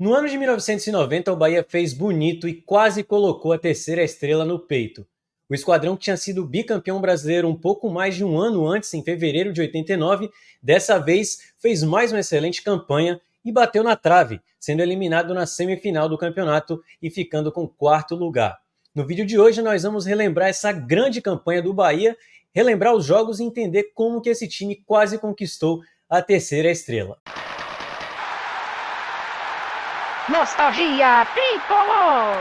No ano de 1990, o Bahia fez bonito e quase colocou a terceira estrela no peito. O esquadrão, que tinha sido bicampeão brasileiro um pouco mais de um ano antes, em fevereiro de 89, dessa vez fez mais uma excelente campanha e bateu na trave, sendo eliminado na semifinal do campeonato e ficando com o quarto lugar. No vídeo de hoje nós vamos relembrar essa grande campanha do Bahia, relembrar os jogos e entender como que esse time quase conquistou a terceira estrela. Nostalgia Tricolor!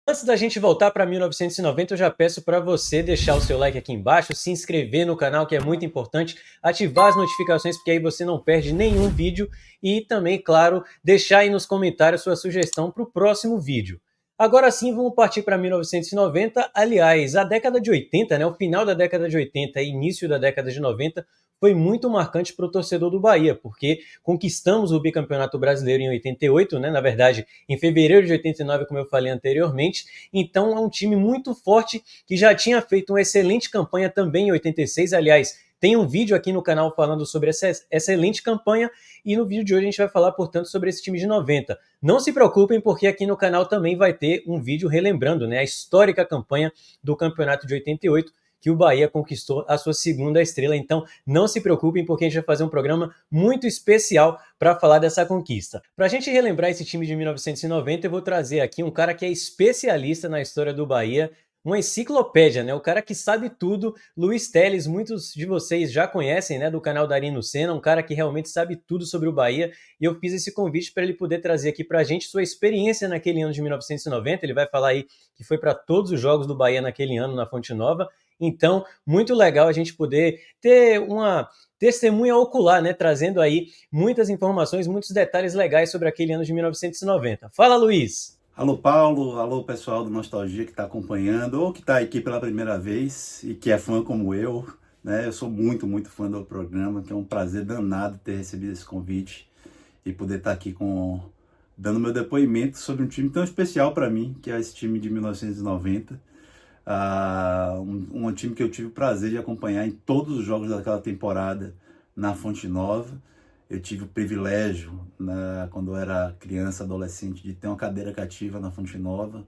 Antes da gente voltar para 1990, eu já peço para você deixar o seu like aqui embaixo, se inscrever no canal, que é muito importante, ativar as notificações, porque aí você não perde nenhum vídeo, e também, claro, deixar aí nos comentários sua sugestão para o próximo vídeo. Agora sim, vamos partir para 1990. Aliás, a década de 80, né, o final da década de 80 e início da década de 90, foi muito marcante para o torcedor do Bahia, porque conquistamos o bicampeonato brasileiro em 88, né? Na verdade, em fevereiro de 89, como eu falei anteriormente. Então, é um time muito forte que já tinha feito uma excelente campanha também em 86. Aliás, tem um vídeo aqui no canal falando sobre essa excelente campanha e no vídeo de hoje a gente vai falar, portanto, sobre esse time de 90. Não se preocupem, porque aqui no canal também vai ter um vídeo relembrando, né, a histórica campanha do campeonato de 88, que o Bahia conquistou a sua segunda estrela. Então, não se preocupem, porque a gente vai fazer um programa muito especial para falar dessa conquista. Para a gente relembrar esse time de 1990, eu vou trazer aqui um cara que é especialista na história do Bahia, uma enciclopédia, né? O cara que sabe tudo, Luiz Teles, muitos de vocês já conhecem, né, do canal Darino Senna, um cara que realmente sabe tudo sobre o Bahia, e eu fiz esse convite para ele poder trazer aqui para a gente sua experiência naquele ano de 1990. Ele vai falar aí que foi para todos os jogos do Bahia naquele ano na Fonte Nova. Então, muito legal a gente poder ter uma testemunha ocular, né, trazendo aí muitas informações, muitos detalhes legais sobre aquele ano de 1990. Fala, Luiz! Alô, Paulo, alô, pessoal do Nostalgia que está acompanhando ou que está aqui pela primeira vez e que é fã como eu, né? Eu sou muito fã do programa, que é um prazer danado ter recebido esse convite e poder estar aqui dando meu depoimento sobre um time tão especial para mim, que é esse time de 1990. Um time que eu tive o prazer de acompanhar em todos os jogos daquela temporada na Fonte Nova. Eu tive o privilégio, quando eu era criança, adolescente, de ter uma cadeira cativa na Fonte Nova.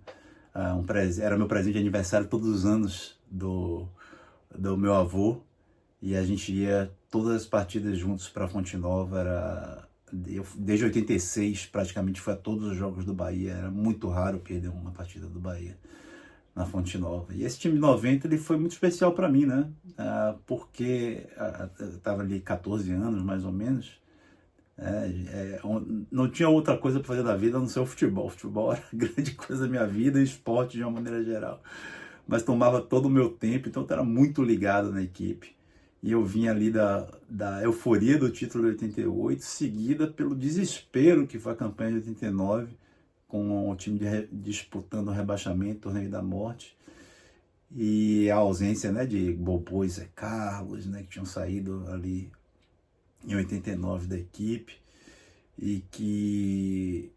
Era meu presente de aniversário todos os anos do meu avô. E a gente ia todas as partidas juntos para a Fonte Nova. Desde 86, praticamente, foi a todos os jogos do Bahia. Era muito raro perder uma partida do Bahia na Fonte Nova. E esse time de 90 ele foi muito especial para mim, né? Porque eu estava ali 14 anos, mais ou menos. Não tinha outra coisa para fazer da vida a não ser o futebol. O futebol era a grande coisa da minha vida, e esporte de uma maneira geral. Mas tomava todo o meu tempo, então eu era muito ligado na equipe. E eu vinha ali da euforia do título de 88, seguida pelo desespero que foi a campanha de 89, com o time disputando o rebaixamento, torneio da morte, e a ausência, né, de Bobô e Zé Carlos, né, que tinham saído ali em 89 da equipe, e que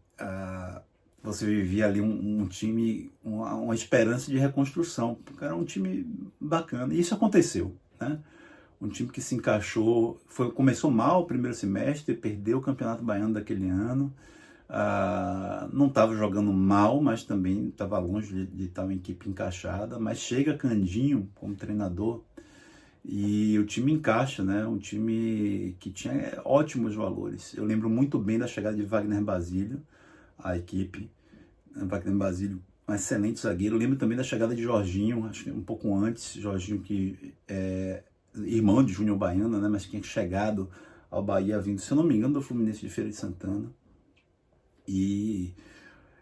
você vivia ali um time, uma esperança de reconstrução, porque era um time bacana, e isso aconteceu, né? Um time que se encaixou, começou mal o primeiro semestre, perdeu o Campeonato Baiano daquele ano. Não estava jogando mal, mas também estava longe de estar uma equipe encaixada. Mas chega Candinho como treinador e o time encaixa, né? Um time que tinha ótimos valores. Eu lembro muito bem da chegada de Wagner Basílio à equipe. Wagner Basílio, um excelente zagueiro. Eu lembro também da chegada de Jorginho, acho que um pouco antes. Jorginho, que é irmão de Júnior Baiano, né? Mas tinha chegado ao Bahia vindo, se eu não me engano, do Fluminense de Feira de Santana. E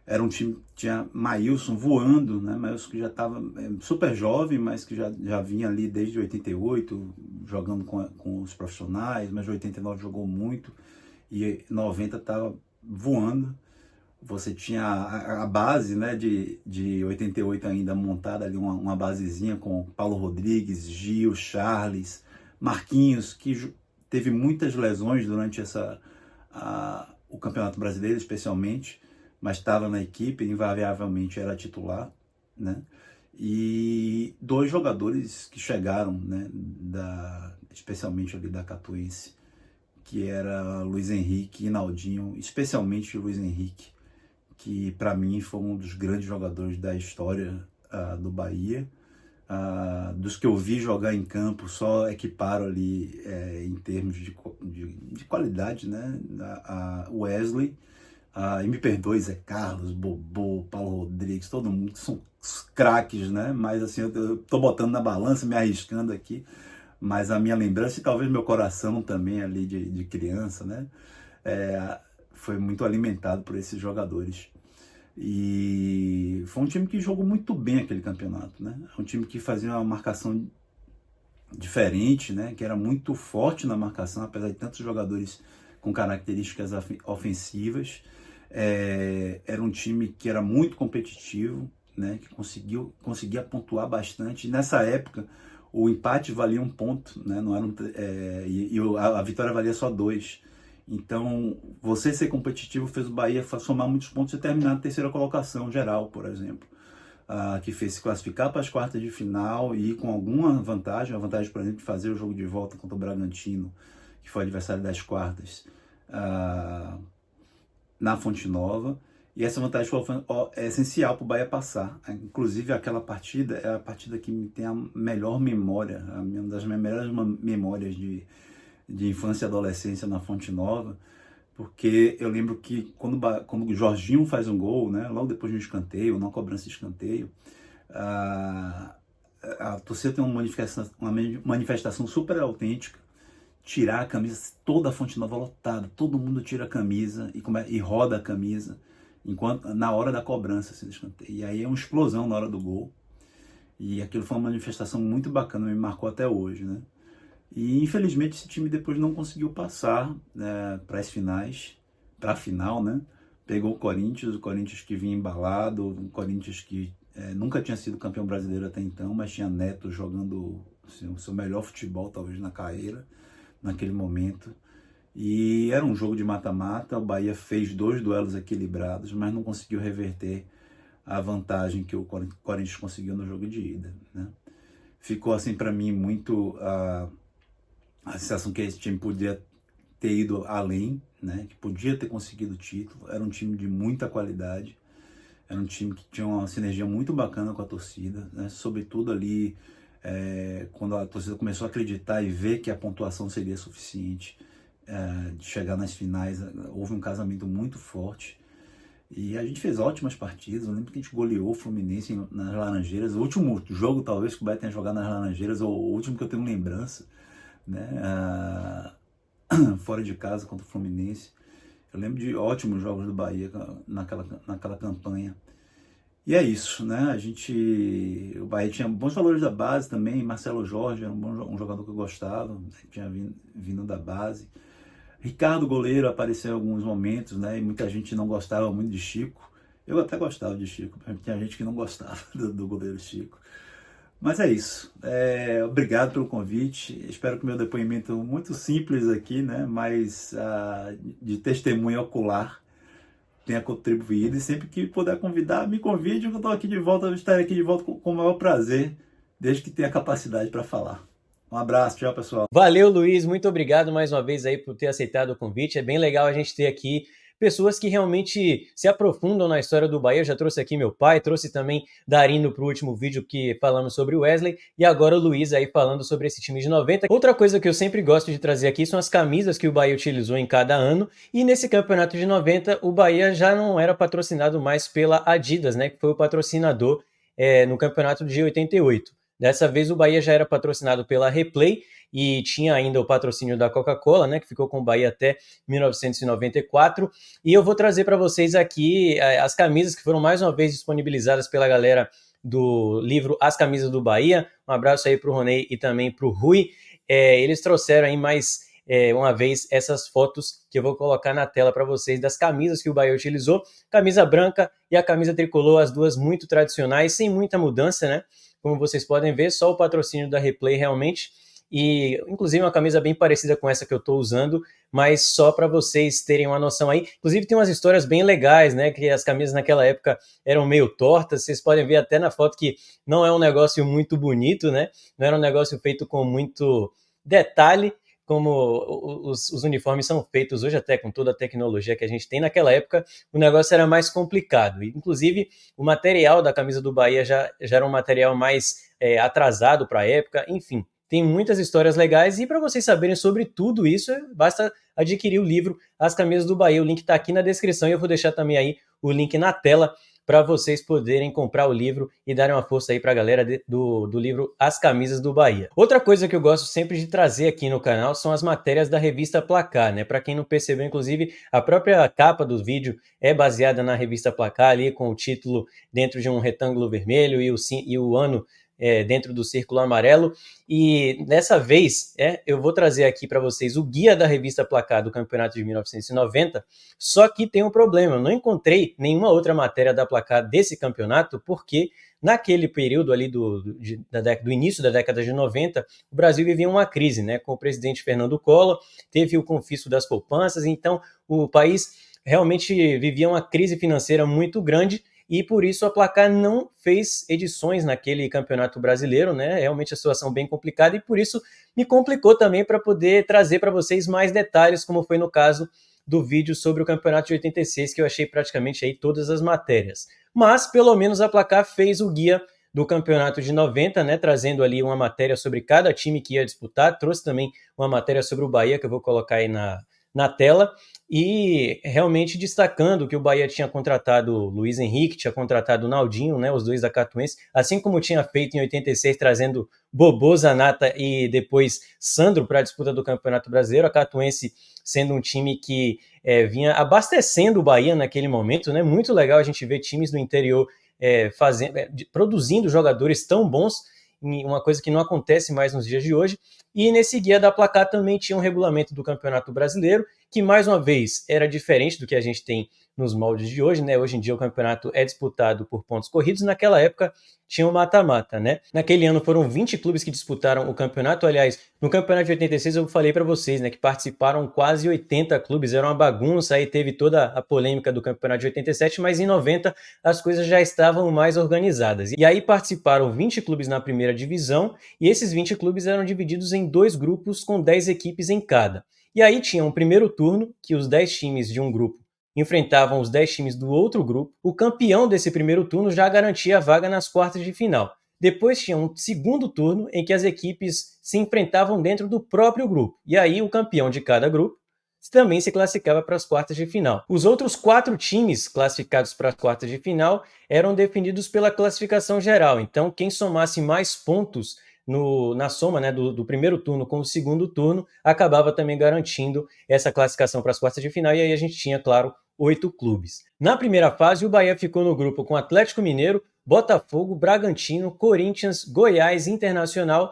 era um time que tinha Maílson voando, né? Maílson que já estava super jovem, mas que já vinha ali desde 88, jogando com os profissionais, mas em 89 jogou muito, e 90 estava voando. Você tinha a base, né, de 88 ainda montada ali, uma basezinha com Paulo Rodrigues, Gil, Charles, Marquinhos, que teve muitas lesões durante o Campeonato Brasileiro, especialmente, mas estava na equipe, invariavelmente era titular, né? E dois jogadores que chegaram, né, especialmente ali da Catuense, que era Luiz Henrique e Naldinho, especialmente Luiz Henrique, que para mim foi um dos grandes jogadores da história do Bahia. Dos que eu vi jogar em campo, só equiparo ali em termos de qualidade, né? O Wesley, e me perdoe, Zé Carlos, Bobô, Paulo Rodrigues, todo mundo são craques, né? Mas assim, eu tô botando na balança, me arriscando aqui, mas a minha lembrança e talvez meu coração também ali de criança, né? Foi muito alimentado por esses jogadores. E foi um time que jogou muito bem aquele campeonato, né? Um time que fazia uma marcação diferente, né? Que era muito forte na marcação, apesar de tantos jogadores com características ofensivas. Era um time que era muito competitivo, né? Que conseguia pontuar bastante. E nessa época, o empate valia 1 ponto, né? Não era a vitória valia só 2. Então, você ser competitivo fez o Bahia somar muitos pontos e terminar na 3ª colocação geral, por exemplo, que fez se classificar para as quartas de final e com alguma vantagem, a vantagem, por exemplo, de fazer o jogo de volta contra o Bragantino, que foi adversário das quartas, na Fonte Nova, e essa vantagem é essencial para o Bahia passar. Inclusive, aquela partida é a partida que me tem a melhor memória, uma das melhores memórias de infância e adolescência na Fonte Nova, porque eu lembro que quando o Jorginho faz um gol, né, logo depois de um escanteio, uma cobrança de escanteio, a torcida tem uma manifestação super autêntica, tirar a camisa, toda a Fonte Nova lotada, todo mundo tira a camisa e roda a camisa na hora da cobrança, assim, do escanteio. E aí é uma explosão na hora do gol, e aquilo foi uma manifestação muito bacana, me marcou até hoje, né? E infelizmente esse time depois não conseguiu passar para as finais, para a final, né? Pegou o Corinthians que vinha embalado, o Corinthians que nunca tinha sido campeão brasileiro até então, mas tinha Neto jogando assim, o seu melhor futebol talvez na carreira, naquele momento. E era um jogo de mata-mata, o Bahia fez 2 duelos equilibrados, mas não conseguiu reverter a vantagem que o Corinthians conseguiu no jogo de ida, né? Ficou assim para mim muito a sensação que esse time podia ter ido além, né? Que podia ter conseguido o título. Era um time de muita qualidade, era um time que tinha uma sinergia muito bacana com a torcida, né? Sobretudo ali quando a torcida começou a acreditar e ver que a pontuação seria suficiente de chegar nas finais, houve um casamento muito forte. E a gente fez ótimas partidas. Eu lembro que a gente goleou o Fluminense nas Laranjeiras. O último jogo, talvez, que o Bahia tenha jogado nas Laranjeiras, ou o último que eu tenho lembrança, né? Fora de casa contra o Fluminense. Eu lembro de ótimos jogos do Bahia naquela campanha. E é isso, né? O Bahia tinha bons valores da base também. Marcelo Jorge era um jogador que eu gostava, tinha vindo da base. Ricardo Goleiro apareceu em alguns momentos, né? E muita gente não gostava muito de Chico. Eu até gostava de Chico, mas tinha gente que não gostava do goleiro Chico. Mas é isso. Obrigado pelo convite. Espero que o meu depoimento muito simples aqui, né? Mas de testemunha ocular tenha contribuído. E sempre que puder convidar, me convide. Eu estou aqui de volta, eu estarei aqui de volta com o maior prazer, desde que tenha capacidade para falar. Um abraço, tchau, pessoal. Valeu, Luiz, muito obrigado mais uma vez aí por ter aceitado o convite. É bem legal a gente ter aqui pessoas que realmente se aprofundam na história do Bahia. Eu já trouxe aqui meu pai, trouxe também Darino para o último vídeo que falamos sobre o Wesley, e agora o Luiz aí falando sobre esse time de 90. Outra coisa que eu sempre gosto de trazer aqui são as camisas que o Bahia utilizou em cada ano, e nesse campeonato de 90 o Bahia já não era patrocinado mais pela Adidas, né, que foi o patrocinador no campeonato de 88. Dessa vez o Bahia já era patrocinado pela Replay e tinha ainda o patrocínio da Coca-Cola, né, que ficou com o Bahia até 1994. E eu vou trazer para vocês aqui as camisas que foram mais uma vez disponibilizadas pela galera do livro As Camisas do Bahia. Um abraço aí para o Ronei e também para o Rui. Eles trouxeram aí mais uma vez essas fotos que eu vou colocar na tela para vocês das camisas que o Bahia utilizou. Camisa branca e a camisa tricolor, as duas muito tradicionais, sem muita mudança, né? Como vocês podem ver, só o patrocínio da Replay realmente, e inclusive uma camisa bem parecida com essa que eu estou usando, mas só para vocês terem uma noção aí. Inclusive tem umas histórias bem legais, né, que as camisas naquela época eram meio tortas, vocês podem ver até na foto que não é um negócio muito bonito, né, não era um negócio feito com muito detalhe, como os uniformes são feitos hoje, até com toda a tecnologia que a gente tem, naquela época o negócio era mais complicado. Inclusive, o material da camisa do Bahia já era um material mais atrasado para a época, enfim. Tem muitas histórias legais e para vocês saberem sobre tudo isso, basta adquirir o livro As Camisas do Bahia. O link está aqui na descrição e eu vou deixar também aí o link na tela para vocês poderem comprar o livro e darem uma força aí para a galera do livro As Camisas do Bahia. Outra coisa que eu gosto sempre de trazer aqui no canal são as matérias da revista Placar, né? Para quem não percebeu, inclusive, a própria capa do vídeo é baseada na revista Placar ali, com o título dentro de um retângulo vermelho e o ano dentro do círculo amarelo. E dessa vez eu vou trazer aqui para vocês o guia da revista Placar do campeonato de 1990, só que tem um problema, eu não encontrei nenhuma outra matéria da Placar desse campeonato, porque naquele período ali do início da década de 90, o Brasil vivia uma crise, né, com o presidente Fernando Collor, teve o confisco das poupanças, então o país realmente vivia uma crise financeira muito grande, e por isso a Placar não fez edições naquele campeonato brasileiro, né? Realmente a situação bem complicada e por isso me complicou também para poder trazer para vocês mais detalhes, como foi no caso do vídeo sobre o campeonato de 86, que eu achei praticamente aí todas as matérias. Mas pelo menos a Placar fez o guia do campeonato de 90, né? Trazendo ali uma matéria sobre cada time que ia disputar, trouxe também uma matéria sobre o Bahia, que eu vou colocar aí na tela, e realmente destacando que o Bahia tinha contratado o Luiz Henrique, tinha contratado o Naldinho, né, os dois da Catuense, assim como tinha feito em 86, trazendo Bobô, Zanata e depois Sandro para a disputa do Campeonato Brasileiro, a Catuense sendo um time que vinha abastecendo o Bahia naquele momento, né, muito legal a gente ver times do interior produzindo jogadores tão bons, uma coisa que não acontece mais nos dias de hoje. E nesse guia da Placar também tinha um regulamento do Campeonato Brasileiro, que mais uma vez era diferente do que a gente tem nos moldes de hoje, né? Hoje em dia o campeonato é disputado por pontos corridos, naquela época tinha o mata-mata, né? Naquele ano foram 20 clubes que disputaram o campeonato, aliás, no campeonato de 86 eu falei para vocês, né, que participaram quase 80 clubes, era uma bagunça, aí teve toda a polêmica do campeonato de 87, mas em 90 as coisas já estavam mais organizadas. E aí participaram 20 clubes na primeira divisão, e esses 20 clubes eram divididos em 2 grupos com 10 equipes em cada. E aí tinha um primeiro turno, que os 10 times de um grupo enfrentavam os 10 times do outro grupo. O campeão desse primeiro turno já garantia a vaga nas quartas de final. Depois tinha um segundo turno em que as equipes se enfrentavam dentro do próprio grupo. E aí o campeão de cada grupo também se classificava para as quartas de final. Os outros 4 times classificados para as quartas de final eram definidos pela classificação geral. Então quem somasse mais pontos na soma, né, do primeiro turno com o segundo turno, acabava também garantindo essa classificação para as quartas de final, e aí a gente tinha, claro, 8 clubes. Na primeira fase, o Bahia ficou no grupo com Atlético Mineiro, Botafogo, Bragantino, Corinthians, Goiás, Internacional,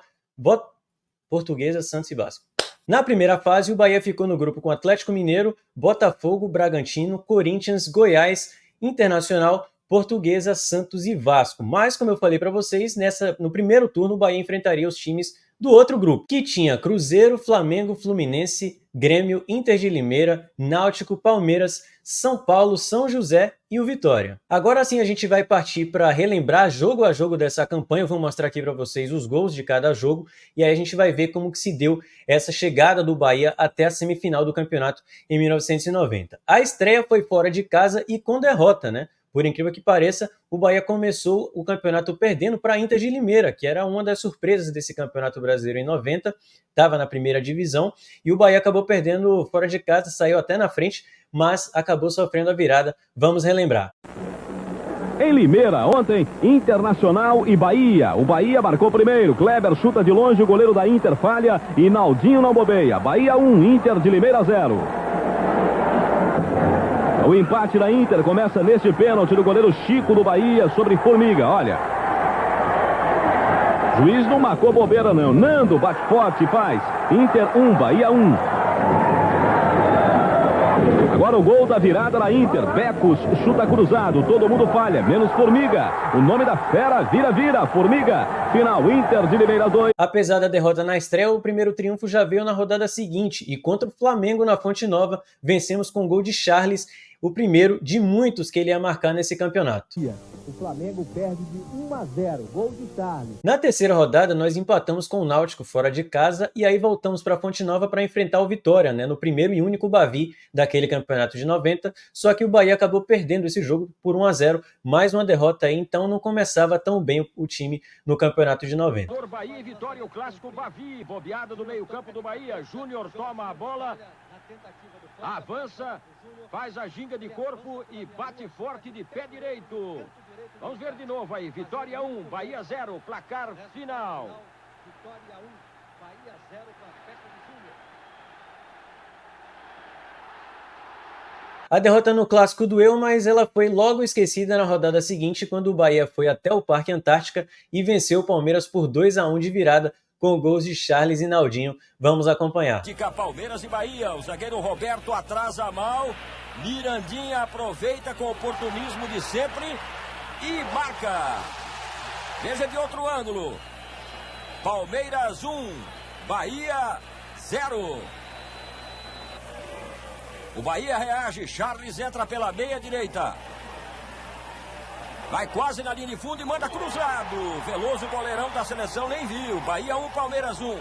Portuguesa, Santos e Vasco. Na primeira fase, o Bahia ficou no grupo com Atlético Mineiro, Botafogo, Bragantino, Corinthians, Goiás, Internacional, Portuguesa, Santos e Vasco. Mas, como eu falei para vocês, no primeiro turno o Bahia enfrentaria os times do outro grupo, que tinha Cruzeiro, Flamengo, Fluminense, Grêmio, Inter de Limeira, Náutico, Palmeiras, São Paulo, São José e o Vitória. Agora sim a gente vai partir para relembrar jogo a jogo dessa campanha. Eu vou mostrar aqui para vocês os gols de cada jogo e aí a gente vai ver como que se deu essa chegada do Bahia até a semifinal do campeonato em 1990. A estreia foi fora de casa e com derrota, né? Por incrível que pareça, o Bahia começou o campeonato perdendo para a Inter de Limeira, que era uma das surpresas desse campeonato brasileiro em 90, estava na primeira divisão, e o Bahia acabou perdendo fora de casa, saiu até na frente, mas acabou sofrendo a virada. Vamos relembrar. Em Limeira, ontem, Internacional e Bahia. O Bahia marcou primeiro, Kleber chuta de longe, o goleiro da Inter falha e Naldinho não bobeia. Bahia 1, Inter de Limeira 0. O empate da Inter começa neste pênalti do goleiro Chico do Bahia sobre Formiga, olha. Juiz não marcou bobeira não, Nando bate forte e faz. Inter 1, Bahia 1. Agora o gol da virada da Inter, Becos chuta cruzado, todo mundo falha, menos Formiga. O nome da fera vira, Formiga. Final, Inter de Limeira 2. Apesar da derrota na estreia, o primeiro triunfo já veio na rodada seguinte, e contra o Flamengo na Fonte Nova, vencemos com gol de Charles. o primeiro de muitos que ele ia marcar nesse campeonato. O Flamengo perde de 1-0, gol de Charles. Na terceira rodada, nós empatamos com o Náutico fora de casa e aí voltamos para Fonte Nova para enfrentar o Vitória, né, no primeiro e único Bavi daquele campeonato de 90, só que o Bahia acabou perdendo esse jogo por 1-0, mais uma derrota aí, então não começava tão bem o time no campeonato de 90. Bahia e Vitória, o clássico Bavi, bobeada do meio-campo do Bahia. Júnior toma a bola, avança, faz a ginga de corpo e bate forte de pé direito. Vamos ver de novo aí. Vitória 1, Bahia 0, placar final. Vitória 1, Bahia 0 com a festa de Júnior. A derrota no clássico doeu, mas ela foi logo esquecida na rodada seguinte, quando o Bahia foi até o Parque Antártica e venceu o Palmeiras por 2-1 de virada, com gols de Charles e Naldinho. Vamos acompanhar. Dica Palmeiras e Bahia, o zagueiro Roberto atrasa mal, Mirandinha aproveita com o oportunismo de sempre e marca. Veja de outro ângulo. Palmeiras 1, Bahia 0. O Bahia reage, Charles entra pela meia direita. Vai quase na linha de fundo e manda cruzado. Veloso, goleirão da seleção, nem viu. Bahia 1, Palmeiras 1.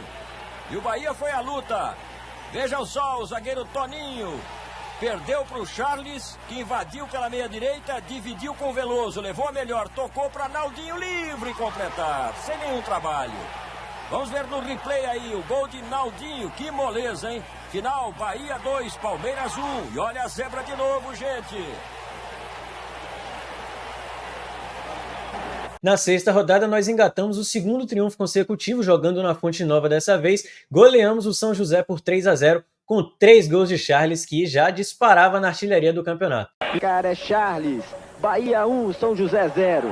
E o Bahia foi à luta. Vejam só, o zagueiro Toninho perdeu para o Charles, que invadiu pela meia direita, dividiu com o Veloso, levou a melhor, tocou para Naldinho livre completar, sem nenhum trabalho. Vamos ver no replay aí o gol de Naldinho, que moleza, hein? Final, Bahia 2, Palmeiras 1. E olha a zebra de novo, gente. Na sexta rodada, nós engatamos o segundo triunfo consecutivo, jogando na Fonte Nova dessa vez. Goleamos o São José por 3-0, com 3 gols de Charles, que já disparava na artilharia do campeonato. Cara, é Charles. Bahia 1, São José 0.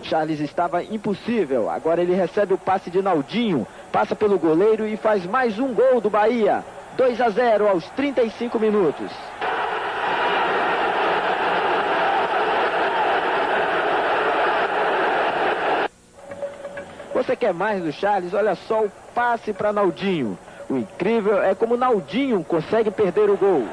Charles estava impossível. Agora ele recebe o passe de Naldinho, passa pelo goleiro e faz mais um gol do Bahia. 2-0 aos 35 minutos. Você quer mais do Charles? Olha só o passe para Naldinho. O incrível é como Naldinho consegue perder o gol.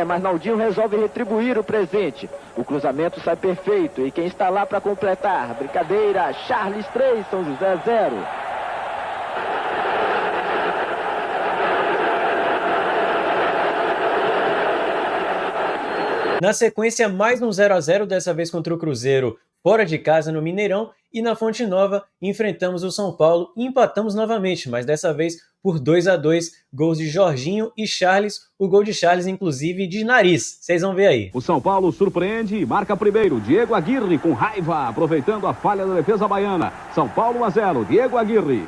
Mas Naldinho resolve retribuir o presente. O cruzamento sai perfeito. E quem está lá para completar? Brincadeira, Charles 3, São José 0. Na sequência, mais um 0-0, dessa vez contra o Cruzeiro, fora de casa no Mineirão, e na Fonte Nova enfrentamos o São Paulo e empatamos novamente, mas dessa vez por 2-2, gols de Jorginho e Charles, o gol de Charles inclusive de nariz, vocês vão ver aí. O São Paulo surpreende e marca primeiro, Diego Aguirre com raiva, aproveitando a falha da defesa baiana. São Paulo 1-0, Diego Aguirre.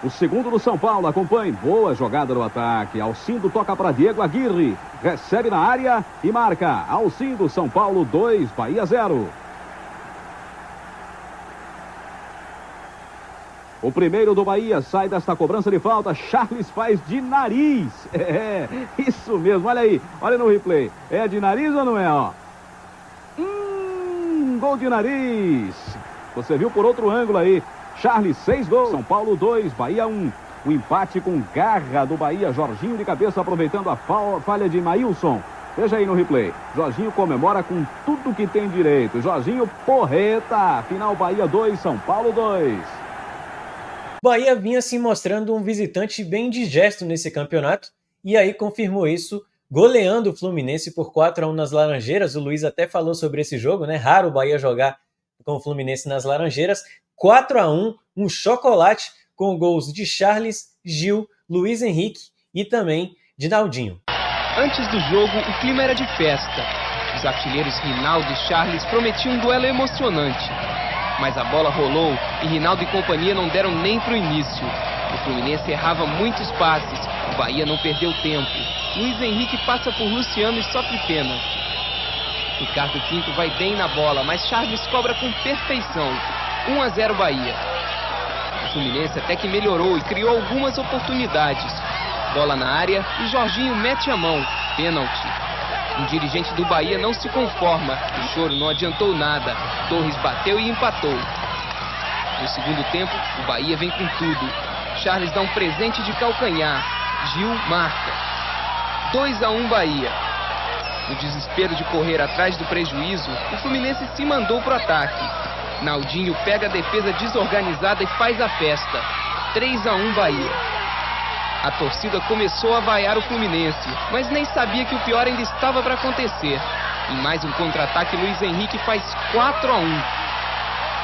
O segundo do São Paulo, acompanhe, boa jogada no ataque, Alcindo toca para Diego Aguirre, recebe na área e marca, Alcindo, São Paulo 2, Bahia 0. O primeiro do Bahia sai desta cobrança de falta, Charles faz de nariz, isso mesmo, olha aí, olha no replay, é de nariz ou não é, ó? Gol de nariz, você viu por outro ângulo aí. Charles, 6 gols, São Paulo 2, Bahia 1. O empate com garra do Bahia, Jorginho de cabeça aproveitando a falha de Maílson. Veja aí no replay, Jorginho comemora com tudo que tem direito. Jorginho porreta, final Bahia 2, São Paulo 2. Bahia vinha se mostrando um visitante bem indigesto nesse campeonato e aí confirmou isso, goleando o Fluminense por 4-1 nas Laranjeiras. O Luiz até falou sobre esse jogo, né? Raro o Bahia jogar com o Fluminense nas Laranjeiras. 4-1, um chocolate com gols de Charles, Gil, Luiz Henrique e também de Naldinho. Antes do jogo, o clima era de festa. Os artilheiros Rinaldo e Charles prometiam um duelo emocionante. Mas a bola rolou e Rinaldo e companhia não deram nem para o início. O Fluminense errava muitos passes, o Bahia não perdeu tempo. Luiz Henrique passa por Luciano e sofre pena. Ricardo Pinto vai bem na bola, mas Charles cobra com perfeição. 1-0 Bahia. O Fluminense até que melhorou e criou algumas oportunidades. Bola na área e Jorginho mete a mão. Pênalti. Um dirigente do Bahia não se conforma. O choro não adiantou nada. Torres bateu e empatou. No segundo tempo, o Bahia vem com tudo. Charles dá um presente de calcanhar. Gil marca. 2-1 Bahia. No desespero de correr atrás do prejuízo, o Fluminense se mandou pro ataque. Naldinho pega a defesa desorganizada e faz a festa. 3-1 Bahia. A torcida começou a vaiar o Fluminense, mas nem sabia que o pior ainda estava para acontecer. Em mais um contra-ataque, Luiz Henrique faz 4-1.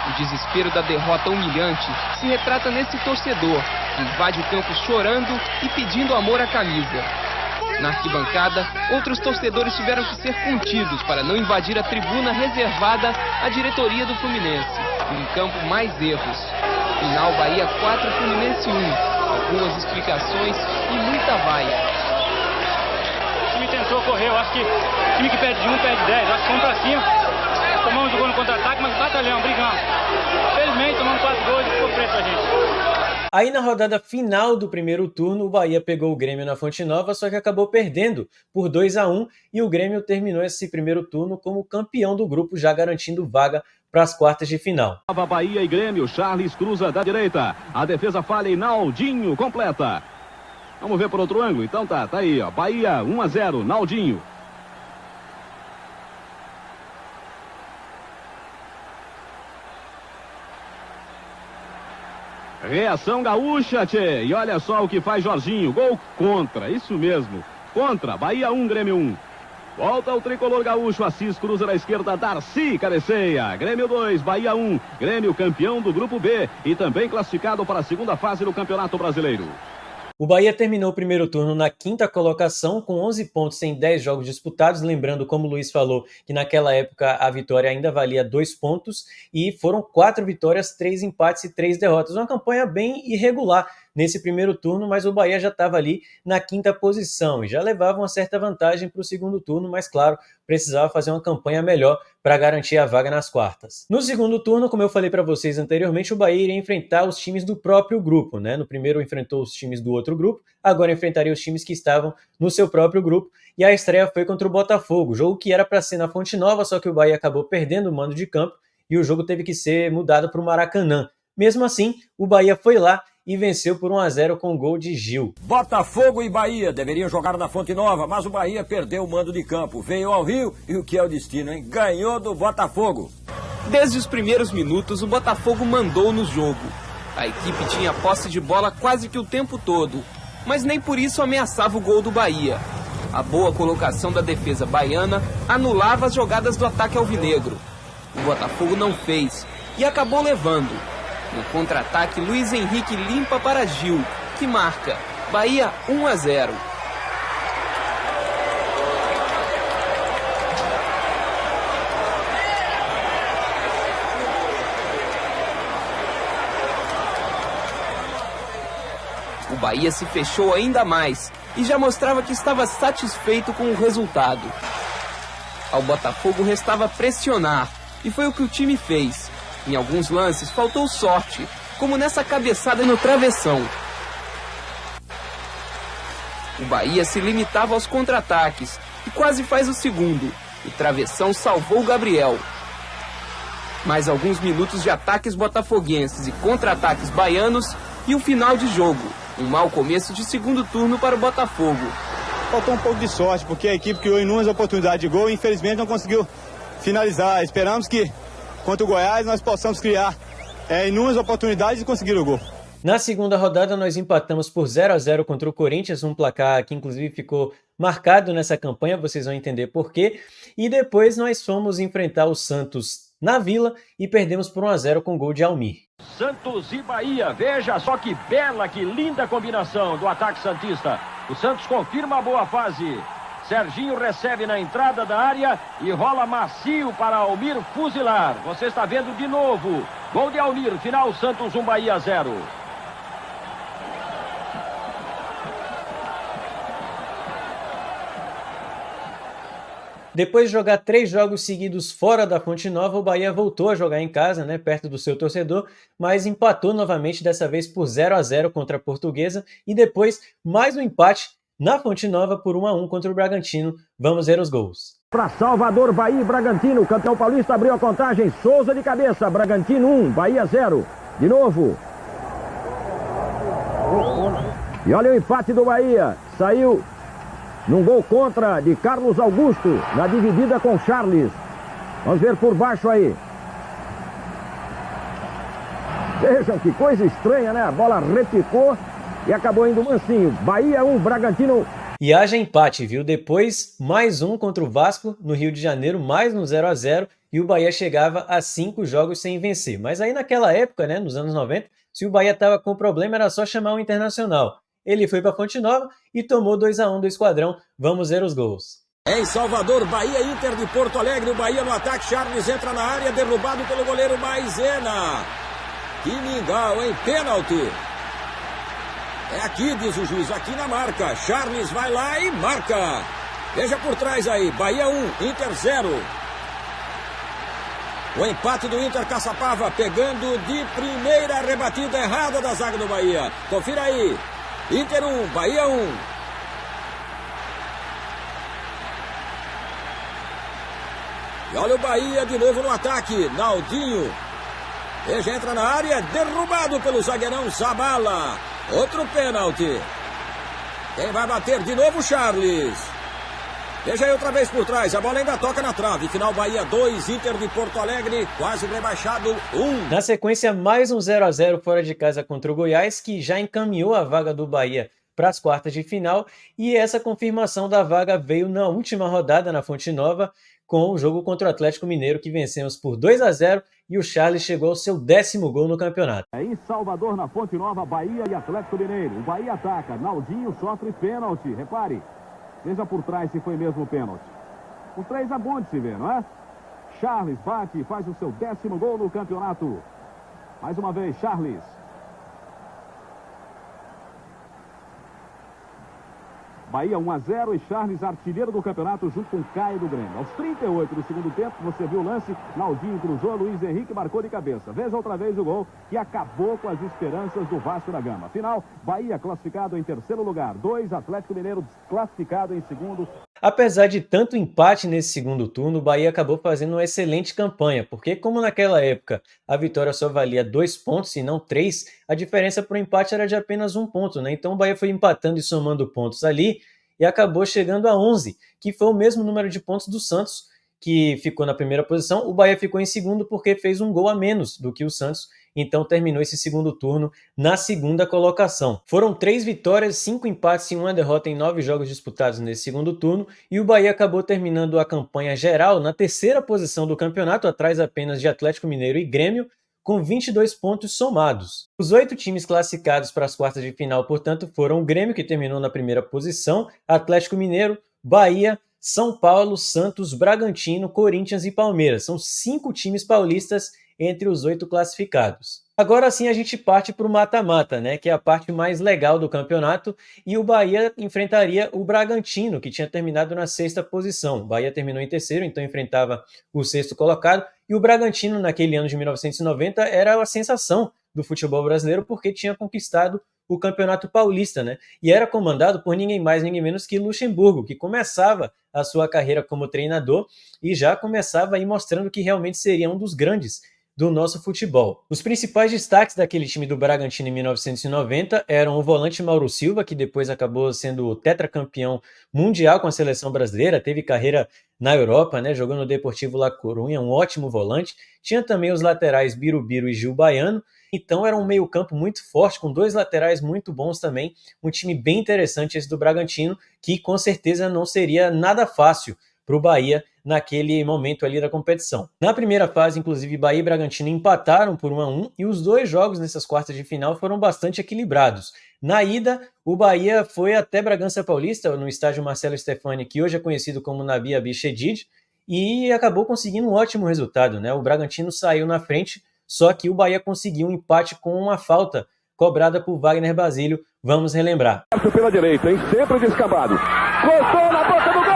O desespero da derrota humilhante se retrata nesse torcedor, que invade o campo chorando e pedindo amor à camisa. Na arquibancada, outros torcedores tiveram que ser contidos para não invadir a tribuna reservada à diretoria do Fluminense. Em campo, mais erros. Final Bahia 4, Fluminense 1. Algumas explicações e muita vaia. O time tentou correr, eu acho que o time que perde 1, perde 10. Eu acho que fomos pra cima. Tomamos o gol no contra-ataque, mas batalhão, brigamos. Felizmente, tomamos 4 gols e ficou preso pra gente. Aí na rodada final do primeiro turno, o Bahia pegou o Grêmio na Fonte Nova, só que acabou perdendo por 2-1 e o Grêmio terminou esse primeiro turno como campeão do grupo, já garantindo vaga para as quartas de final. Bahia e Grêmio, Charles cruza da direita. A defesa falha e Naldinho completa. Vamos ver por outro ângulo? Então tá aí, ó. Bahia 1-0, Naldinho. Reação gaúcha, tchê. E olha só o que faz Jorginho. Gol contra, isso mesmo. Contra, Bahia 1, Grêmio 1. Volta o tricolor gaúcho, Assis cruza na esquerda, Darcy cabeceia. Grêmio 2, Bahia 1. Grêmio campeão do grupo B e também classificado para a segunda fase do Campeonato Brasileiro. O Bahia terminou o primeiro turno na quinta colocação, com 11 pontos em 10 jogos disputados. Lembrando, como o Luiz falou, que naquela época a vitória ainda valia 2 pontos. E foram 4 vitórias, 3 empates e 3 derrotas. Uma campanha bem irregular nesse primeiro turno, mas o Bahia já estava ali na quinta posição e já levava uma certa vantagem para o segundo turno, mas claro, precisava fazer uma campanha melhor para garantir a vaga nas quartas. No segundo turno, como eu falei para vocês anteriormente, o Bahia iria enfrentar os times do próprio grupo, né? No primeiro enfrentou os times do outro grupo, agora enfrentaria os times que estavam no seu próprio grupo, e a estreia foi contra o Botafogo, jogo que era para ser na Fonte Nova, só que o Bahia acabou perdendo o mando de campo e o jogo teve que ser mudado para o Maracanã. Mesmo assim, o Bahia foi lá e venceu por 1-0 com o gol de Gil. Botafogo e Bahia deveriam jogar na Fonte Nova, mas o Bahia perdeu o mando de campo. Veio ao Rio e o que é o destino, hein? Ganhou do Botafogo. Desde os primeiros minutos, o Botafogo mandou no jogo. A equipe tinha posse de bola quase que o tempo todo, mas nem por isso ameaçava o gol do Bahia. A boa colocação da defesa baiana anulava as jogadas do ataque alvinegro. O Botafogo não fez e acabou levando. No contra-ataque, Luiz Henrique limpa para Gil, que marca. Bahia 1-0. O Bahia se fechou ainda mais e já mostrava que estava satisfeito com o resultado. Ao Botafogo restava pressionar, e foi o que o time fez. Em alguns lances faltou sorte, como nessa cabeçada no travessão. O Bahia se limitava aos contra-ataques e quase faz o segundo. O travessão salvou o Gabriel. Mais alguns minutos de ataques botafoguenses e contra-ataques baianos e o final de jogo. Um mau começo de segundo turno para o Botafogo. Faltou um pouco de sorte, porque a equipe criou inúmeras oportunidades de gol e infelizmente não conseguiu finalizar. Esperamos que contra o Goiás nós possamos criar inúmeras oportunidades e conseguir o gol. Na segunda rodada nós empatamos por 0-0 contra o Corinthians, um placar que inclusive ficou marcado nessa campanha, vocês vão entender por quê. E depois nós fomos enfrentar o Santos na Vila e perdemos por 1-0 com gol de Almir. Santos e Bahia, veja só que bela, que linda combinação do ataque santista. O Santos confirma a boa fase. Serginho recebe na entrada da área e rola macio para Almir fuzilar. Você está vendo de novo. Gol de Almir, final Santos 1, Bahia 0. Depois de jogar 3 jogos seguidos fora da Fonte Nova, o Bahia voltou a jogar em casa, né, perto do seu torcedor, mas empatou novamente, dessa vez por 0-0 contra a Portuguesa, e depois mais um empate na Fonte Nova por 1-1 contra o Bragantino. Vamos ver os gols. Para Salvador, Bahia e Bragantino. Campeão paulista abriu a contagem. Souza de cabeça. Bragantino 1, Bahia 0. De novo. E olha o empate do Bahia. Saiu num gol contra de Carlos Augusto. Na dividida com Charles. Vamos ver por baixo aí. Vejam que coisa estranha, né? A bola repicou e acabou indo mansinho. Bahia 1, Bragantino. E haja empate, viu? Depois, mais um contra o Vasco, no Rio de Janeiro, mais um 0-0, e o Bahia chegava a 5 jogos sem vencer. Mas aí naquela época, né, nos anos 90, se o Bahia estava com problema, era só chamar o Internacional. Ele foi para Fonte Nova e tomou 2-1 do Esquadrão. Vamos ver os gols. Em Salvador, Bahia Inter de Porto Alegre, o Bahia no ataque, Charles entra na área, derrubado pelo goleiro Maisena. Que mingau, hein? Pênalti. É aqui, diz o juiz, aqui na marca. Charles vai lá e marca. Veja por trás aí, Bahia 1, Inter 0. O empate do Inter, Caçapava pegando de primeira rebatida errada da zaga do Bahia. Confira aí, Inter 1, Bahia 1. E olha o Bahia de novo no ataque, Naldinho. Veja, entra na área, derrubado pelo zagueirão Zabala. Outro pênalti. Quem vai bater de novo, Charles. Veja aí outra vez por trás, a bola ainda toca na trave. Final Bahia 2, Inter de Porto Alegre, quase rebaixado 1. Na sequência, mais um 0-0 fora de casa contra o Goiás, que já encaminhou a vaga do Bahia para as quartas de final. E essa confirmação da vaga veio na última rodada na Fonte Nova, com o jogo contra o Atlético Mineiro, que vencemos por 2-0 e o Charles chegou ao seu 10º gol no campeonato. Em Salvador, na Fonte Nova, Bahia e Atlético Mineiro. O Bahia ataca, Naldinho sofre pênalti, repare. Veja por trás se foi mesmo pênalti. Os 3 é bom de se ver, não é? Charles bate e faz o seu 10º gol no campeonato. Mais uma vez, Charles. Bahia 1-0 e Charles artilheiro do campeonato junto com Caio do Grêmio. Aos 38 do segundo tempo, você viu o lance, Naldinho cruzou, Luiz Henrique marcou de cabeça. Veja outra vez o gol que acabou com as esperanças do Vasco da Gama. Final, Bahia classificado em 3º lugar, 2, Atlético Mineiro classificado em 2º. Apesar de tanto empate nesse segundo turno, o Bahia acabou fazendo uma excelente campanha, porque como naquela época a vitória só valia 2 pontos e não 3, a diferença para o empate era de apenas 1 ponto, né? Então o Bahia foi empatando e somando pontos ali e acabou chegando a 11, que foi o mesmo número de pontos do Santos, que ficou na primeira posição. O Bahia ficou em segundo porque fez um gol a menos do que o Santos, então terminou esse segundo turno na segunda colocação. Foram 3 vitórias, 5 empates e 1 derrota em 9 jogos disputados nesse segundo turno, e o Bahia acabou terminando a campanha geral na 3ª posição do campeonato, atrás apenas de Atlético Mineiro e Grêmio, com 22 pontos somados. Os 8 times classificados para as quartas de final, portanto, foram o Grêmio, que terminou na primeira posição, Atlético Mineiro, Bahia, São Paulo, Santos, Bragantino, Corinthians e Palmeiras. São 5 times paulistas entre os 8 classificados. Agora sim a gente parte para o mata-mata, né, que é a parte mais legal do campeonato, e o Bahia enfrentaria o Bragantino, que tinha terminado na 6ª posição. O Bahia terminou em 3º, então enfrentava o 6º colocado, e o Bragantino naquele ano de 1990 era a sensação do futebol brasileiro porque tinha conquistado o Campeonato Paulista, né? E era comandado por ninguém mais, ninguém menos que Luxemburgo, que começava a sua carreira como treinador e já começava aí mostrando que realmente seria um dos grandes do nosso futebol. Os principais destaques daquele time do Bragantino em 1990 eram o volante Mauro Silva, que depois acabou sendo o tetracampeão mundial com a seleção brasileira, teve carreira na Europa, né, jogou no Deportivo La Coruña, um ótimo volante. Tinha também os laterais Birubiru e Gil Baiano, então era um meio-campo muito forte, com 2 laterais muito bons também, um time bem interessante esse do Bragantino, que com certeza não seria nada fácil para o Bahia naquele momento ali da competição. Na primeira fase, inclusive, Bahia e Bragantino empataram por 1-1 e os 2 jogos nessas quartas de final foram bastante equilibrados. Na ida, o Bahia foi até Bragança Paulista, no estádio Marcelo Stefani, que hoje é conhecido como Nabi Abichedid, e acabou conseguindo um ótimo resultado, né? O Bragantino saiu na frente, só que o Bahia conseguiu um empate com uma falta cobrada por Wagner Basílio. Vamos relembrar. Pela direita, hein? Sempre descambado. Cortou na boca do gol!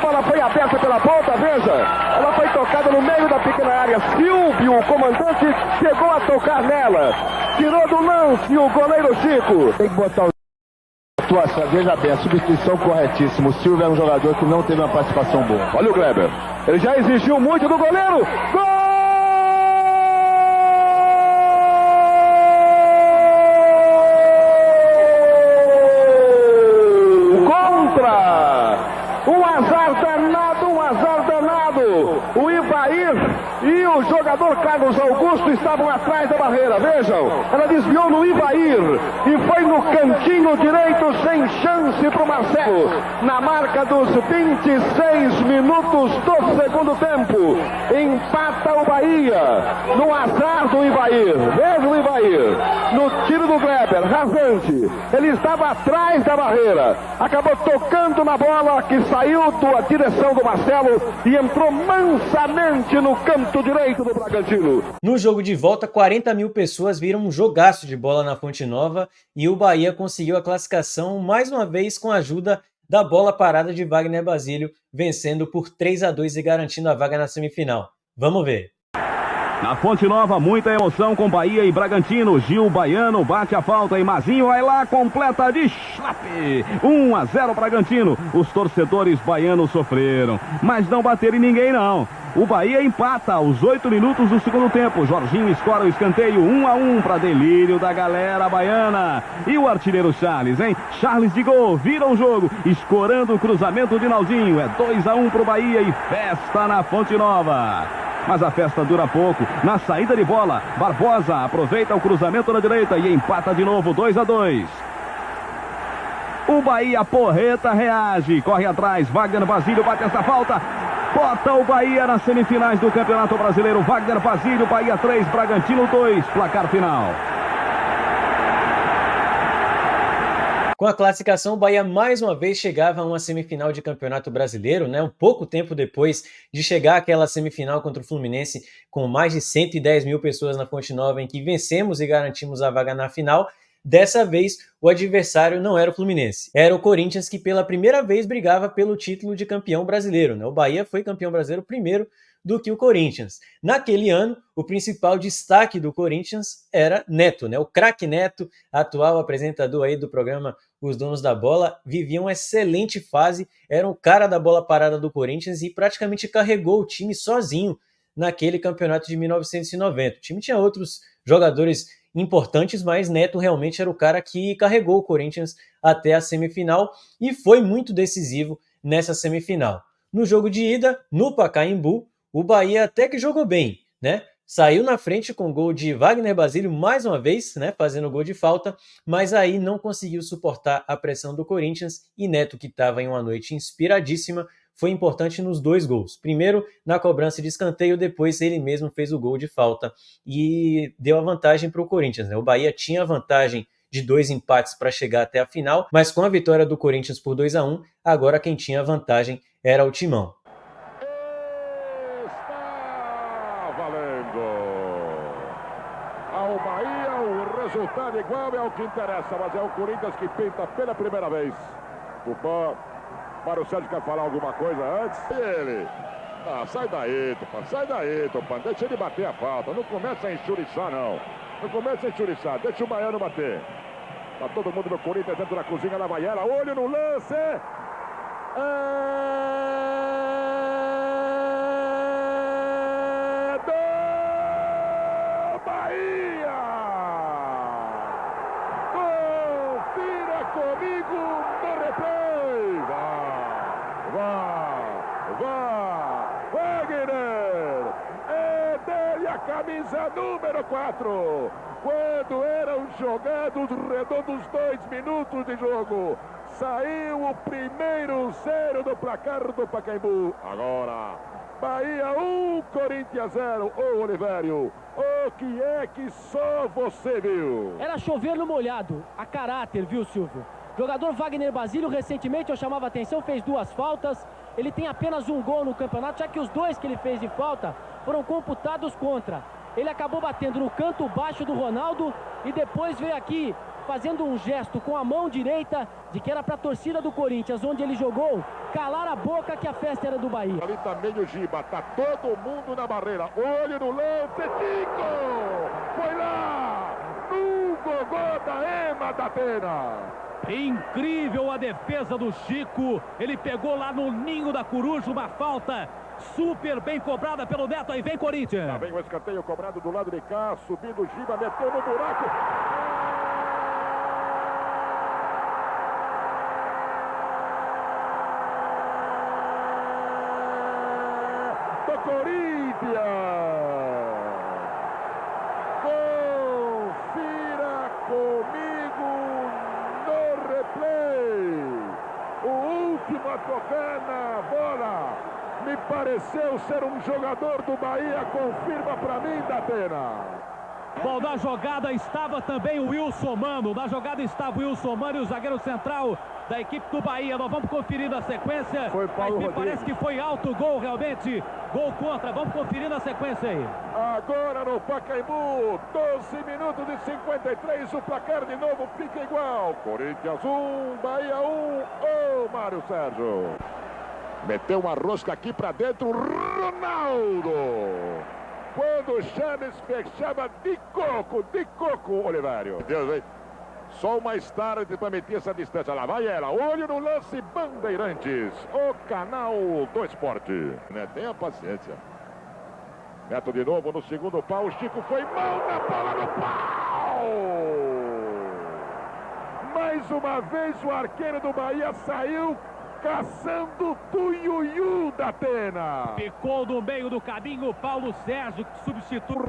bola foi aberta pela ponta, veja. Ela foi tocada no meio da pequena área. Silvio, o comandante, chegou a tocar nela. Tirou do lance o goleiro Chico. Tem que botar o... Veja bem, a substituição corretíssima. O Silvio é um jogador que não teve uma participação boa. Olha o Kleber. Ele já exigiu muito do goleiro. Gol! O Ivair e o jogador Carlos Augusto estavam atrás da barreira, vejam, ela desviou no Ivair e foi no cantinho direito sem chance para o Marcelo, na marca dos 26 minutos do segundo tempo, empata o Bahia, no azar do Ivair, veja o Ivair, no tiro do Kleber, rasante, ele estava atrás da barreira, acabou tocando na bola que saiu da direção do Marcelo e entrou mansamente no canto direito do Bragantino. No jogo de volta, 40 mil pessoas viram um jogaço de bola na Fonte Nova e o Bahia conseguiu a classificação mais uma vez com a ajuda da bola parada de Wagner Basílio, vencendo por 3-2 e garantindo a vaga na semifinal. Vamos ver. Na Fonte Nova, muita emoção com Bahia e Bragantino. Gil Baiano bate a falta e Mazinho vai lá, completa de chape. 1-0 Bragantino. Os torcedores baianos sofreram, mas não bateram em ninguém não. O Bahia empata aos 8 minutos do segundo tempo. Jorginho escora o escanteio, 1-1 para delírio da galera baiana. E o artilheiro Charles, hein? Charles de gol, vira o jogo, escorando o cruzamento de Naldinho. É 2-1 para o Bahia e festa na Fonte Nova. Mas a festa dura pouco. Na saída de bola, Barbosa aproveita o cruzamento na direita e empata de novo, 2-2. O Bahia porreta reage, corre atrás, Wagner Basílio bate essa falta, bota o Bahia nas semifinais do Campeonato Brasileiro. Wagner Basílio, Bahia 3, Bragantino 2, placar final. Com a classificação, o Bahia mais uma vez chegava a uma semifinal de Campeonato Brasileiro, né? Um pouco tempo depois de chegar àquela semifinal contra o Fluminense, com mais de 110 mil pessoas na Fonte Nova, em que vencemos e garantimos a vaga na final. Dessa vez, o adversário não era o Fluminense, era o Corinthians, que pela primeira vez brigava pelo título de campeão brasileiro, né? O Bahia foi campeão brasileiro primeiro do que o Corinthians. Naquele ano, o principal destaque do Corinthians era Neto, né? O craque Neto, atual apresentador aí do programa Os Donos da Bola, vivia uma excelente fase, era o cara da bola parada do Corinthians e praticamente carregou o time sozinho naquele campeonato de 1990. O time tinha outros jogadores importantes, mas Neto realmente era o cara que carregou o Corinthians até a semifinal e foi muito decisivo nessa semifinal. No jogo de ida, no Pacaembu, o Bahia até que jogou bem, né? Saiu na frente com o gol de Wagner Basílio mais uma vez, né? Fazendo gol de falta, mas aí não conseguiu suportar a pressão do Corinthians e Neto, que estava em uma noite inspiradíssima, foi importante nos dois gols. Primeiro na cobrança de escanteio, depois ele mesmo fez o gol de falta e deu a vantagem para o Corinthians, né? O Bahia tinha a vantagem de 2 empates para chegar até a final, mas com a vitória do Corinthians por 2-1, agora quem tinha a vantagem era o Timão. O resultado igual é o que interessa, mas é o Corinthians que pinta pela primeira vez. Tupã, Mário Sérgio quer falar alguma coisa antes? E ele? Ah, sai daí, Tupã, deixa ele bater a falta, não começa a enxuriçar não. Não começa a enxuriçar, deixa o baiano bater. Tá todo mundo no Corinthians dentro da cozinha, lá vai ela, olho no lance! Camisa número 4, quando eram jogados redondos 2 minutos de jogo, saiu o primeiro 0 do placar do Pacaembu. Agora, Bahia 1, Corinthians 0. Ô Olivério, o que é que só você viu? Era chover no molhado, a caráter, viu, Silvio? Jogador Wagner Basílio, recentemente eu chamava atenção, fez 2 faltas. Ele tem apenas 1 gol no campeonato, já que os 2 que ele fez de falta foram computados contra. Ele acabou batendo no canto baixo do Ronaldo e depois veio aqui fazendo um gesto com a mão direita de que era para a torcida do Corinthians, onde ele jogou calar a boca que a festa era do Bahia. Ali tá meio Giba, tá todo mundo na barreira. Olho no lance, Tico! Foi lá! No gogó da Ema da Atena! Incrível a defesa do Chico. Ele pegou lá no ninho da coruja uma falta super bem cobrada pelo Neto. Aí vem Corinthians. Lá vem o escanteio cobrado do lado de cá. Subindo o Giba, meteu no buraco. Do Corinthians. Confira comigo no replay. O último a tocar na bola me pareceu ser um jogador do Bahia. Confirma pra mim, Datena. Bom, na jogada estava também o Wilson Mano. Na jogada estava o Wilson Mano e o zagueiro central da equipe do Bahia. Nós vamos conferir na sequência. Foi Paulo Rodrigues. Parece que foi alto o gol realmente. Gol contra. Vamos conferir na sequência aí. Agora no Pacaembu, 12 minutos e 53. O placar de novo fica igual. Corinthians 1, Bahia 1. Ô, Mário Sérgio. Meteu uma rosca aqui pra dentro. Ronaldo. Quando o Charles fechava de coco, Olivério. Deus, hein? Só mais tarde para meter essa distância. Lá vai ela. Olho no lance, Bandeirantes. O canal do esporte. Né? Tenha paciência. Neto de novo no segundo pau. O Chico foi mão na bola no pau. Mais uma vez o arqueiro do Bahia saiu caçando Tuiuiu da Atena. Ficou no meio do caminho Paulo Sérgio, que substitui.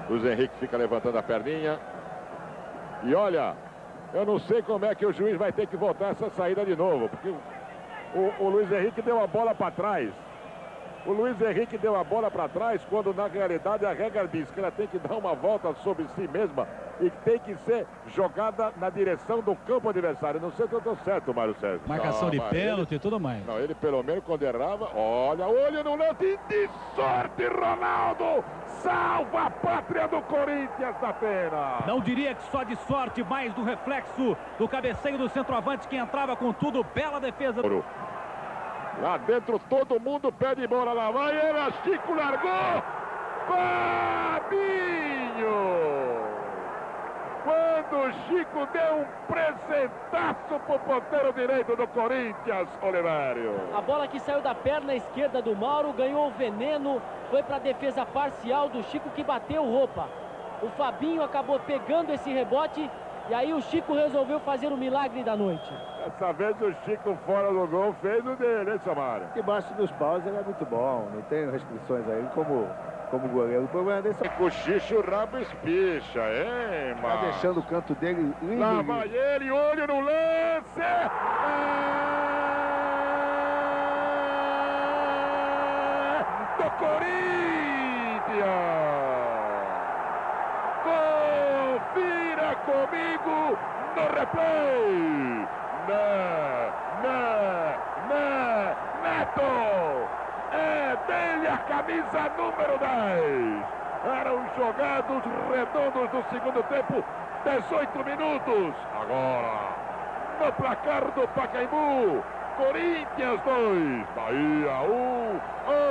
Luiz Henrique fica levantando a perninha. E olha, eu não sei como é que o juiz vai ter que voltar essa saída de novo. Porque o Luiz Henrique deu a bola para trás. O Luiz Henrique deu a bola para trás quando na realidade a regra diz que ela tem que dar uma volta sobre si mesma e tem que ser jogada na direção do campo adversário. Não sei se eu estou certo, Mário Sérgio. Marcação de pênalti e tudo mais. Não, ele pelo menos quando errava, olha, olho no lance de sorte, Ronaldo! Salva a pátria do Corinthians da Atena! Não diria que só de sorte, mais do reflexo do cabeceio do centroavante que entrava com tudo. Bela defesa. Lá dentro todo mundo pede bola, lá vai ela, Chico largou, Fabinho! Quando o Chico deu um presentaço pro ponteiro direito do Corinthians, Olivério. A bola que saiu da perna esquerda do Mauro, ganhou o veneno, foi para a defesa parcial do Chico que bateu roupa. O Fabinho acabou pegando esse rebote e aí o Chico resolveu fazer o milagre da noite. Dessa vez o Chico fora do gol fez o dele, hein, Samário? Debaixo dos paus ele é muito bom, não tem restrições aí como goleiro. O problema desse é cochicho, o rabo espicha, hein, mano? Tá deixando o canto dele livre. Lá vai ele, olho no lance! Do Corinthians! Confira comigo no replay! Neto! É dele a camisa número 10. Eram jogados redondos do segundo tempo, 18 minutos. Agora, no placar do Pacaembu, Corinthians 2, Bahia 1,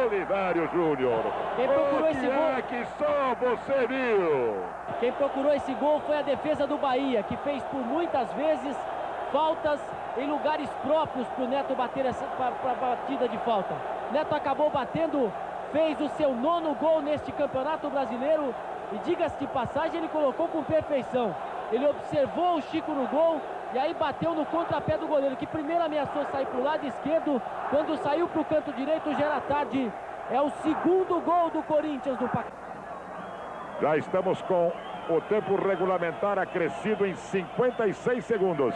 Olivério Júnior. Quem procurou esse gol é que só você viu? Quem procurou esse gol foi a defesa do Bahia, que fez por muitas vezes faltas em lugares próprios para o Neto bater para a batida de falta. Neto acabou batendo, fez o seu 9º gol neste Campeonato Brasileiro e, diga-se de passagem, ele colocou com perfeição. Ele observou o Chico no gol e aí bateu no contrapé do goleiro, que primeiro ameaçou sair para o lado esquerdo. Quando saiu para o canto direito, já era tarde. É o 2º gol do Corinthians do Pacaembu. Já estamos com o tempo regulamentar acrescido em 56 segundos.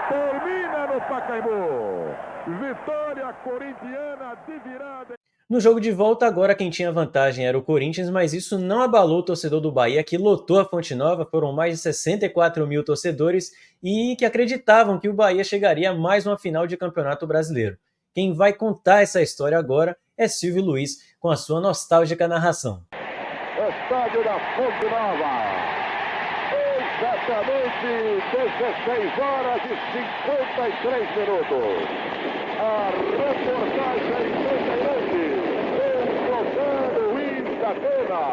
Termina no Pacaembu. Vitória corintiana de virada. No jogo de volta, agora quem tinha vantagem era o Corinthians, mas isso não abalou o torcedor do Bahia, que lotou a Fonte Nova. Foram mais de 64 mil torcedores e que acreditavam que o Bahia chegaria a mais uma final de Campeonato Brasileiro. Quem vai contar essa história agora é Silvio Luiz, com a sua nostálgica narração. Estádio da Fonte Nova. Exatamente 16 horas e 53 minutos. A reportagem do Luiz da Atena.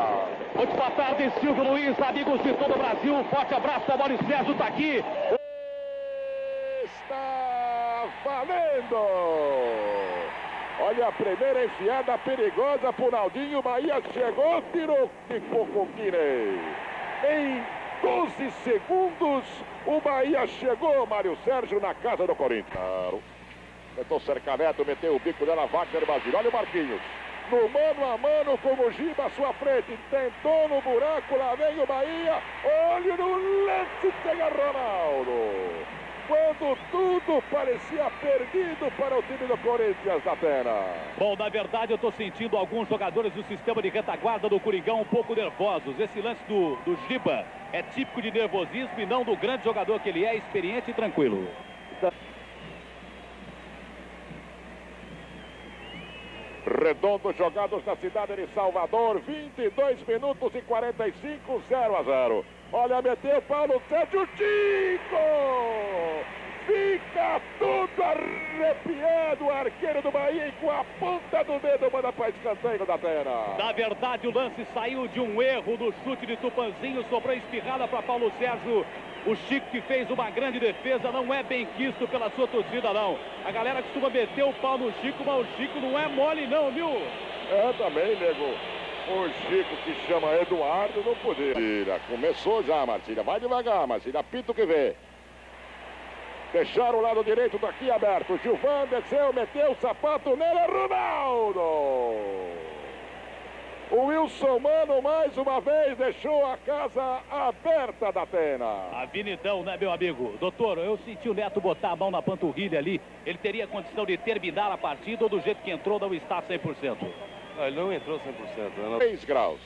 Muito boa tarde, Silvio Luiz, amigos de todo o Brasil. Um forte abraço para o Maurício Sérgio, tá aqui. Está valendo! Olha a primeira enfiada perigosa pro Naldinho. Bahia chegou, tirou de Cocoquine. Em 12 segundos, o Bahia chegou, Mário Sérgio, na casa do Corinthians. Tentou cercar Neto, meteu o bico dela, Wagner Basílio. Olha o Marquinhos. No mano a mano com o Giba à sua frente. Tentou no buraco, lá vem o Bahia. Olho no lance, chega Ronaldo. Quando tudo parecia perdido para o time do Corinthians da Atena. Bom, na verdade eu estou sentindo alguns jogadores do sistema de retaguarda do Coringão um pouco nervosos. Esse lance do Giba é típico de nervosismo e não do grande jogador que ele é, experiente e tranquilo. Redondo jogados na cidade de Salvador, 22 minutos e 45, 0-0. Olha, meteu Paulo Sérgio, Tico! Fica tudo arrepiado, o arqueiro do Bahia, e com a ponta do dedo manda para escanteio da Atena. Na verdade, o lance saiu de um erro do chute de Tupanzinho, sobrou espirrada para Paulo Sérgio. O Chico, que fez uma grande defesa, não é bem quisto pela sua torcida, não. A galera costuma meter o pau no Chico, mas o Chico não é mole, não, viu? É, também, nego. O Chico, que chama Eduardo, não poderia. Começou já, Marcília. Vai devagar, Marcília. Apita o que vê. Deixaram o lado direito daqui aberto. Gilvan desceu, meteu o sapato nele. Ronaldo! O Wilson Mano, mais uma vez, deixou a casa aberta da Atena. Avenidão, né, meu amigo? Doutor, eu senti o Neto botar a mão na panturrilha ali. Ele teria condição de terminar a partida ou do jeito que entrou não está 100%? Não, ele não entrou 100%. Não. 3 graus.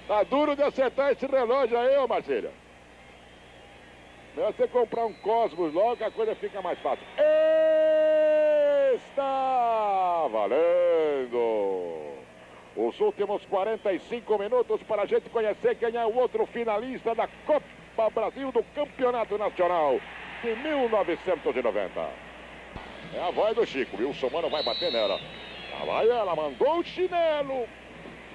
Tá duro de acertar esse relógio aí, ô Marcília. Melhor você comprar um Cosmos logo que a coisa fica mais fácil. Está valendo! Os últimos 45 minutos para a gente conhecer quem é o outro finalista da Copa Brasil do Campeonato Nacional de 1990. É a voz do Chico. Wilson Mano vai bater nela. Lá vai ela, mandou o chinelo.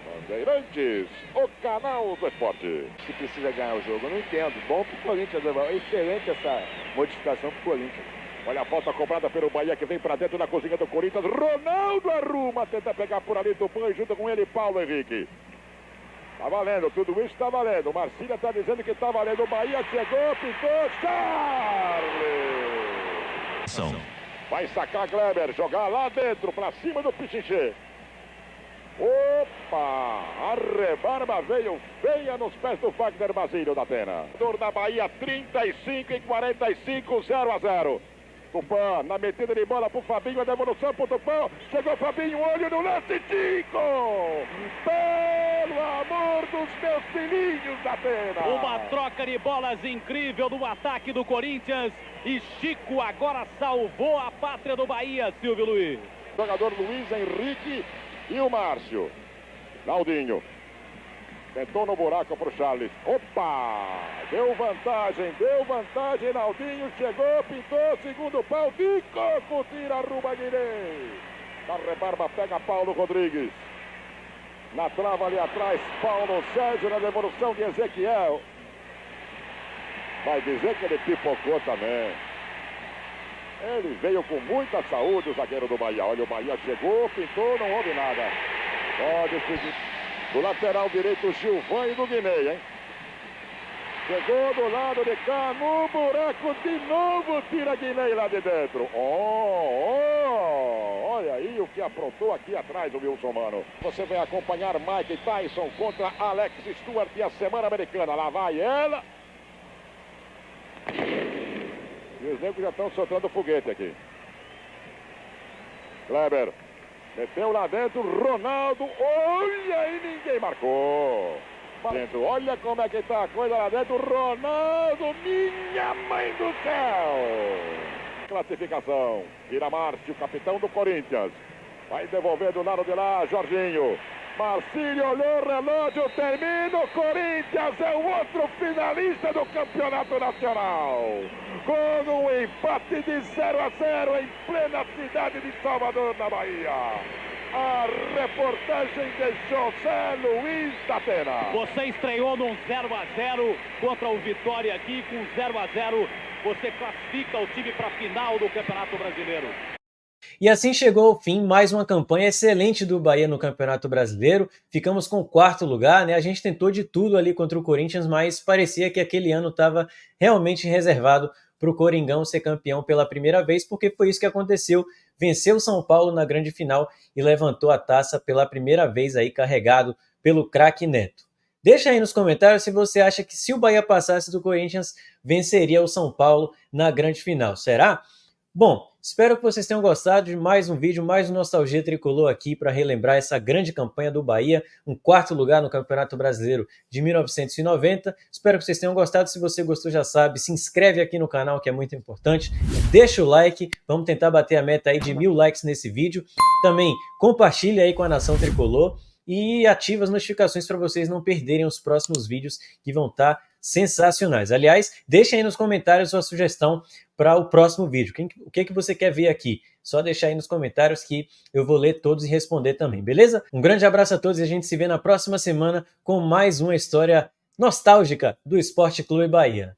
Bandeirantes, o canal do esporte. Se precisa ganhar o jogo, eu não entendo. Bom pro Corinthians, é excelente essa modificação pro Corinthians. Olha a falta cobrada pelo Bahia, que vem para dentro da cozinha do Corinthians. Ronaldo arruma, tenta pegar por ali Tupã e junto com ele Paulo Henrique. Tá valendo, tudo isso tá valendo. Marcília tá dizendo que tá valendo. O Bahia chegou, pintou, Charles! Vai sacar Kleber, jogar lá dentro, pra cima do Pichinchê. Opa! A rebarba veio feia nos pés do Wagner Basílio da Atena. Da Bahia, 35 e 45, 0-0. Tupã, na metida de bola pro Fabinho, a devolução pro Tupã. Chegou Fabinho, olho no lance, Tico! Pelo amor dos meus filhinhos da Atena! Uma troca de bolas incrível no ataque do Corinthians. E Chico agora salvou a pátria do Bahia, Silvio Luiz. Jogador Luiz Henrique e o Márcio. Naldinho. Tentou no buraco pro Charles. Opa! Deu vantagem, Naldinho chegou, pintou, segundo pau, de coco, tira Ruba Guirê. Na rebarba pega Paulo Rodrigues. Na trava ali atrás, Paulo Sérgio na devolução de Ezequiel. Vai dizer que ele pipocou também. Ele veio com muita saúde, o zagueiro do Bahia. Olha, o Bahia chegou, pintou, não houve nada. Pode seguir. Do lateral direito, Gilvan e do Guinei, hein? Chegou do lado de cá, no buraco, de novo, tira Guinei lá de dentro. Olha aí o que aprontou aqui atrás o Wilson Mano. Você vai acompanhar Mike Tyson contra Alex Stewart e a Semana Americana. Lá vai ela. E os negros já estão soltando foguete aqui. Kleber. Meteu lá dentro, Ronaldo, olha aí, ninguém marcou. Dentro, olha como é que tá a coisa lá dentro, Ronaldo, minha mãe do céu. Classificação, vira Márcio, capitão do Corinthians. Vai devolver do lado de lá, Jorginho. Marcílio olhou o relógio, termina, o Corinthians é o outro finalista do Campeonato Nacional. Com um empate de 0-0 em plena cidade de Salvador, na Bahia. A reportagem de José Luiz da Atena. Você estreou num 0-0 contra o Vitória aqui, com 0-0 você classifica o time para a final do Campeonato Brasileiro. E assim chegou ao fim mais uma campanha excelente do Bahia no Campeonato Brasileiro. Ficamos com o 4º lugar, né? A gente tentou de tudo ali contra o Corinthians, mas parecia que aquele ano estava realmente reservado para o Coringão ser campeão pela primeira vez, porque foi isso que aconteceu. Venceu o São Paulo na grande final e levantou a taça pela primeira vez aí, carregado pelo craque Neto. Deixa aí nos comentários se você acha que se o Bahia passasse do Corinthians, venceria o São Paulo na grande final. Será? Bom, espero que vocês tenham gostado de mais um vídeo, mais um Nostalgia Tricolor aqui para relembrar essa grande campanha do Bahia, um 4º lugar no Campeonato Brasileiro de 1990. Espero que vocês tenham gostado. Se você gostou, já sabe, se inscreve aqui no canal, que é muito importante. Deixa o like, vamos tentar bater a meta aí de 1000 likes nesse vídeo. Também compartilha aí com a Nação Tricolor e ativa as notificações para vocês não perderem os próximos vídeos que vão estar sensacionais. Aliás, deixa aí nos comentários sua sugestão para o próximo vídeo. O que você quer ver aqui? Só deixar aí nos comentários que eu vou ler todos e responder também, beleza? Um grande abraço a todos e a gente se vê na próxima semana com mais uma história nostálgica do Esporte Clube Bahia.